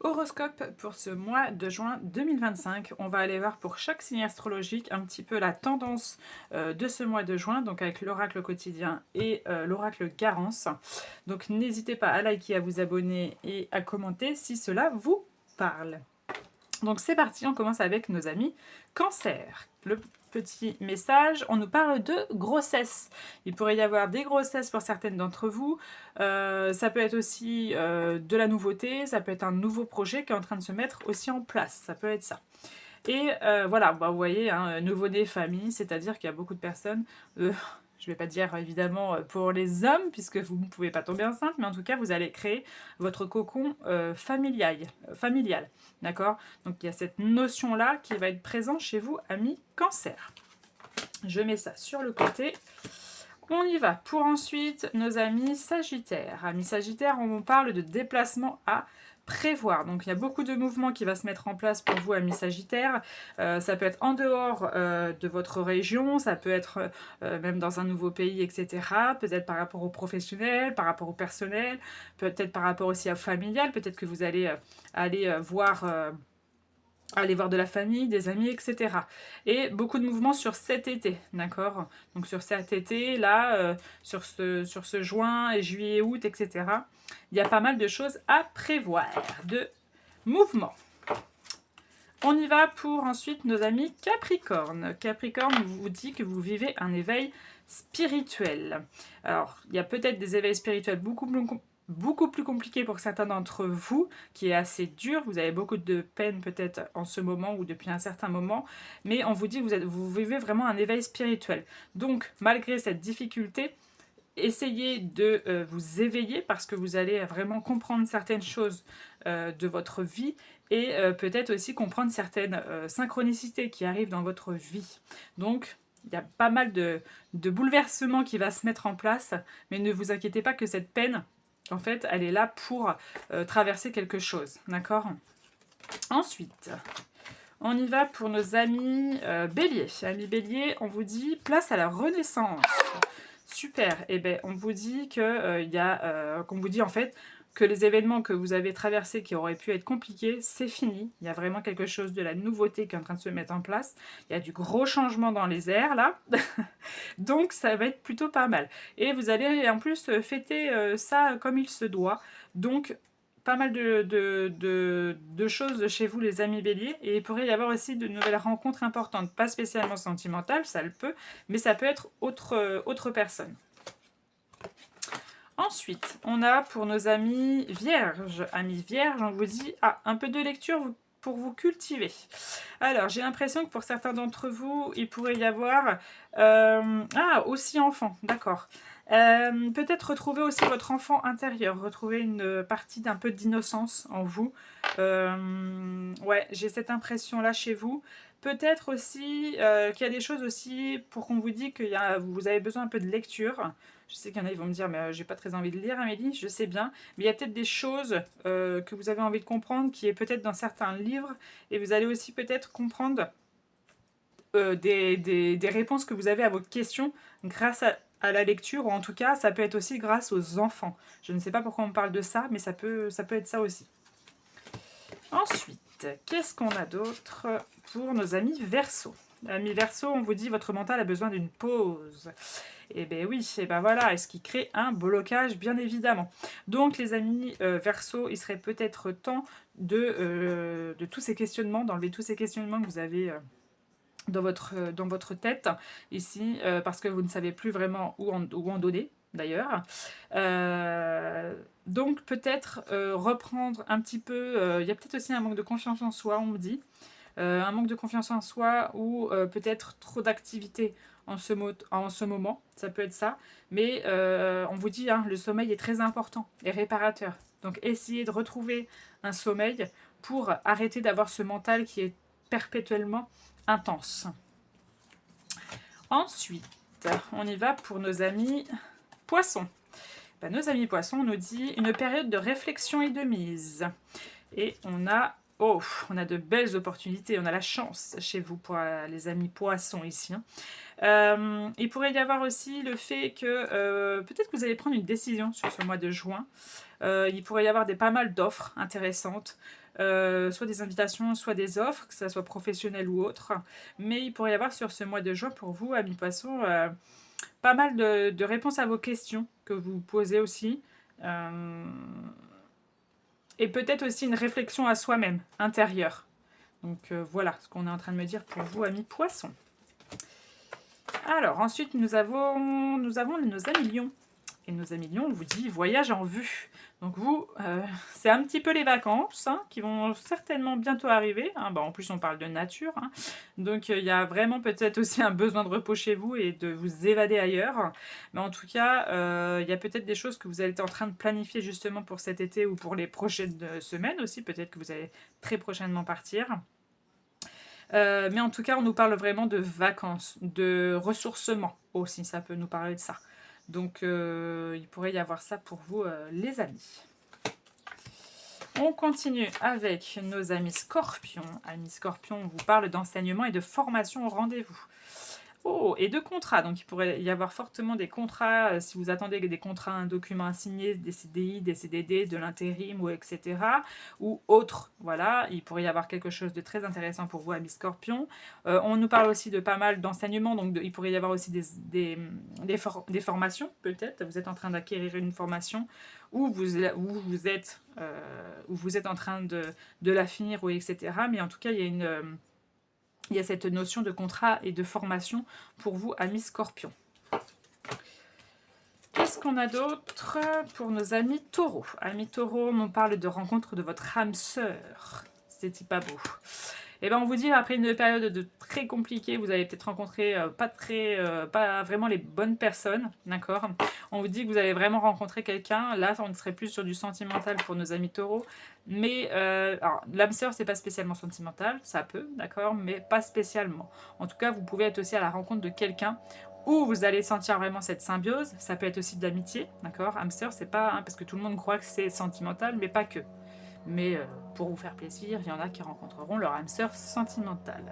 Horoscope pour ce mois de juin 2025. On va aller voir pour chaque signe astrologique un petit peu la tendance de ce mois de juin, donc avec l'oracle quotidien et l'oracle Garance. Donc n'hésitez pas à liker, à vous abonner et à commenter si cela vous parle. Donc c'est parti, on commence avec nos amis Cancer. Le petit message, on nous parle de grossesse. Il pourrait y avoir des grossesses pour certaines d'entre vous. Ça peut être aussi de la nouveauté, ça peut être un nouveau projet qui est en train de se mettre aussi en place. Ça peut être ça. Et voilà, bah, vous voyez, hein, nouveau-né, famille, c'est-à-dire qu'il y a beaucoup de personnes, je ne vais pas dire évidemment pour les hommes, puisque vous ne pouvez pas tomber enceinte, mais en tout cas, vous allez créer votre cocon familial, d'accord? Donc il y a cette notion-là qui va être présente chez vous, amis Cancer. Je mets ça sur le côté. On y va pour ensuite nos amis Sagittaires. Amis Sagittaires, on parle de déplacement à prévoir. Donc il y a beaucoup de mouvements qui va se mettre en place pour vous, amis Sagittaires. Ça peut être en dehors de votre région, ça peut être même dans un nouveau pays, etc. Peut-être par rapport au professionnel, par rapport au personnel, peut-être par rapport aussi au familial. Peut-être que vous allez aller voir aller voir de la famille, des amis, etc. Et beaucoup de mouvements sur cet été, d'accord? Donc sur cet été, là, sur ce juin et juillet, août, etc. Il y a pas mal de choses à prévoir, de mouvements. On y va pour ensuite nos amis Capricorne. Capricorne vous dit que vous vivez un éveil spirituel. Alors, il y a peut-être des éveils spirituels beaucoup plus compliqué pour certains d'entre vous, qui est assez dur. Vous avez beaucoup de peine peut-être en ce moment ou depuis un certain moment, mais on vous dit que vous vivez vraiment un éveil spirituel. Donc, malgré cette difficulté, essayez de vous éveiller parce que vous allez vraiment comprendre certaines choses de votre vie et peut-être aussi comprendre certaines synchronicités qui arrivent dans votre vie. Donc, il y a pas mal de bouleversements qui va se mettre en place, mais ne vous inquiétez pas que cette peine, en fait, elle est là pour traverser quelque chose, d'accord? Ensuite, on y va pour nos amis Bélier. Amis Bélier, on vous dit place à la renaissance. Super. Et bien, on vous dit que qu'on vous dit en fait que les événements que vous avez traversés qui auraient pu être compliqués, c'est fini. Il y a vraiment quelque chose de la nouveauté qui est en train de se mettre en place. Il y a du gros changement dans les airs là. Donc ça va être plutôt pas mal. Et vous allez en plus fêter ça comme il se doit. Donc pas mal de choses chez vous, les amis Bélier. Et il pourrait y avoir aussi de nouvelles rencontres importantes. Pas spécialement sentimentales, ça le peut, mais ça peut être autre personne. Ensuite, on a pour nos amis vierges. Amis vierges, on vous dit un peu de lecture pour vous cultiver. Alors, j'ai l'impression que pour certains d'entre vous, il pourrait y avoir... aussi enfant, d'accord. Peut-être retrouver aussi votre enfant intérieur, retrouver une partie d'un peu d'innocence en vous. Ouais, j'ai cette impression-là chez vous. Peut-être aussi qu'il y a des choses aussi pour qu'on vous dise que vous avez besoin un peu de lecture. Je sais qu'il y en a, ils vont me dire, mais j'ai pas très envie de lire, Amélie, je sais bien. Mais il y a peut-être des choses que vous avez envie de comprendre, qui est peut-être dans certains livres. Et vous allez aussi peut-être comprendre des réponses que vous avez à vos questions grâce à la lecture, ou en tout cas, ça peut être aussi grâce aux enfants. Je ne sais pas pourquoi on parle de ça, mais ça peut être ça aussi. Ensuite, qu'est-ce qu'on a d'autre pour nos amis Verseau? Amis Verseau, on vous dit votre mental a besoin d'une pause. Et bien oui, et ben voilà, et ce qui crée un blocage, bien évidemment. Donc les amis Verseau, il serait peut-être temps de tous ces questionnements, d'enlever tous ces questionnements que vous avez dans votre tête ici, parce que vous ne savez plus vraiment où en donner, d'ailleurs. Donc peut-être reprendre un petit peu, il y a peut-être aussi un manque de confiance en soi, on me dit. Un manque de confiance en soi ou peut-être trop d'activité en ce moment, ça peut être ça. Mais on vous dit, hein, le sommeil est très important et réparateur. Donc essayez de retrouver un sommeil pour arrêter d'avoir ce mental qui est perpétuellement intense. Ensuite, on y va pour nos amis poissons. Ben, nos amis poissons, on nous dit une période de réflexion et de mise. Et on a de belles opportunités, on a la chance chez vous pour les amis poissons ici. Il pourrait y avoir aussi le fait que peut-être que vous allez prendre une décision sur ce mois de juin. Il pourrait y avoir pas mal d'offres intéressantes. Soit des invitations, soit des offres, que ce soit professionnel ou autre. Mais il pourrait y avoir sur ce mois de juin pour vous, amis poissons, pas mal de réponses à vos questions que vous posez aussi. Et peut-être aussi une réflexion à soi-même, intérieure. Donc voilà ce qu'on est en train de me dire pour vous, amis poissons. Alors, ensuite, nous avons nos amis lions. Et nos amis lions, on vous dit voyage en vue. Donc vous, c'est un petit peu les vacances hein, qui vont certainement bientôt arriver. Hein. Bah, en plus, on parle de nature. Hein. Donc il y a vraiment peut-être aussi un besoin de repos chez vous et de vous évader ailleurs. Mais en tout cas, il y a peut-être des choses que vous êtes en train de planifier justement pour cet été ou pour les prochaines semaines aussi. Peut-être que vous allez très prochainement partir. Mais en tout cas, on nous parle vraiment de vacances, de ressourcement aussi, ça peut nous parler de ça. Donc, il pourrait y avoir ça pour vous, les amis. On continue avec nos amis scorpions. Amis scorpions, on vous parle d'enseignement et de formation au rendez-vous. Oh, et de contrats. Donc, il pourrait y avoir fortement des contrats, si vous attendez des contrats, un document à signer, des CDI, des CDD, de l'intérim, ou etc. Ou autre. Voilà, il pourrait y avoir quelque chose de très intéressant pour vous, amis scorpions. On nous parle aussi de pas mal d'enseignements. Donc, il pourrait y avoir aussi des formations, peut-être. Vous êtes en train d'acquérir une formation ou vous êtes en train de la finir, ou etc. Mais en tout cas, il y a cette notion de contrat et de formation pour vous, amis scorpions. Qu'est-ce qu'on a d'autre pour nos amis taureaux? Amis taureaux, on parle de rencontre de votre âme sœur. C'est pas beau. Et ben on vous dit, après une période très compliquée, vous allez peut-être rencontrer pas vraiment les bonnes personnes, d'accord? On vous dit que vous allez vraiment rencontrer quelqu'un. Là, on serait plus sur du sentimental pour nos amis taureaux. Mais alors, l'âme sœur, c'est pas spécialement sentimental, ça peut, d'accord, mais pas spécialement. En tout cas, vous pouvez être aussi à la rencontre de quelqu'un où vous allez sentir vraiment cette symbiose. Ça peut être aussi de l'amitié, d'accord? Âme sœur, c'est pas, parce que tout le monde croit que c'est sentimental, mais pas que. Mais pour vous faire plaisir, il y en a qui rencontreront leur âme sœur sentimentale.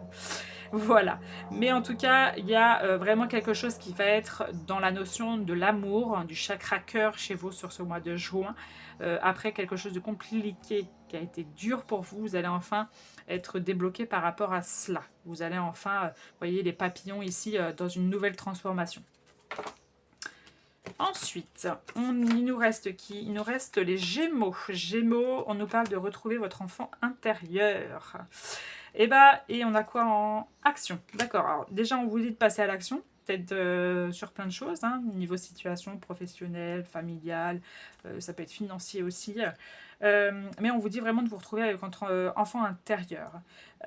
Voilà. Mais en tout cas, il y a vraiment quelque chose qui va être dans la notion de l'amour, du chakra cœur chez vous sur ce mois de juin. Après quelque chose de compliqué qui a été dur pour vous, vous allez enfin être débloqué par rapport à cela. Vous allez enfin, vous voyez les papillons ici, dans une nouvelle transformation. Ensuite, il nous reste qui? Il nous reste les Gémeaux. Gémeaux, on nous parle de retrouver votre enfant intérieur. Et on a quoi en action? D'accord, alors déjà on vous dit de passer à l'action, peut-être sur plein de choses, hein, niveau situation professionnelle, familiale, ça peut être financier aussi. Mais on vous dit vraiment de vous retrouver avec votre enfant intérieur.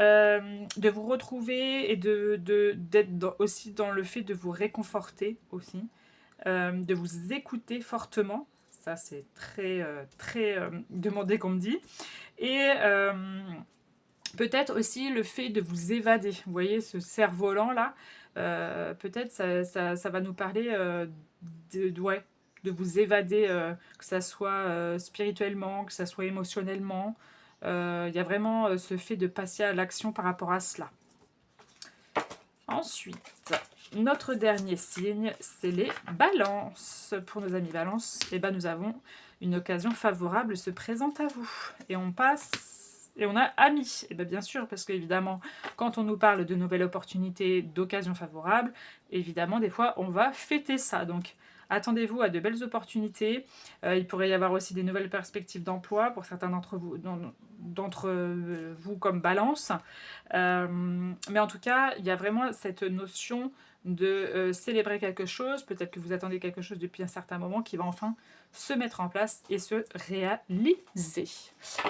De vous retrouver et d'être aussi dans le fait de vous réconforter aussi. De vous écouter fortement, ça c'est très demandé qu'on me dit, et peut-être aussi le fait de vous évader, vous voyez ce cerf-volant là, peut-être ça va nous parler de vous évader, que ça soit spirituellement, que ça soit émotionnellement, il y a vraiment ce fait de passer à l'action par rapport à cela. Ensuite, notre dernier signe, c'est les balances. Pour nos amis balance, nous avons une occasion favorable se présente à vous. Et on passe, et on a amis. Bien sûr, parce qu'évidemment, quand on nous parle de nouvelles opportunités, d'occasions favorables, évidemment, des fois, on va fêter ça. Donc, attendez-vous à de belles opportunités. Il pourrait y avoir aussi des nouvelles perspectives d'emploi pour certains d'entre vous comme balance. Mais en tout cas, il y a vraiment cette notion de célébrer quelque chose. Peut-être que vous attendez quelque chose depuis un certain moment qui va enfin se mettre en place et se réaliser.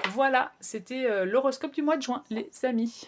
Voilà, c'était l'horoscope du mois de juin, les amis.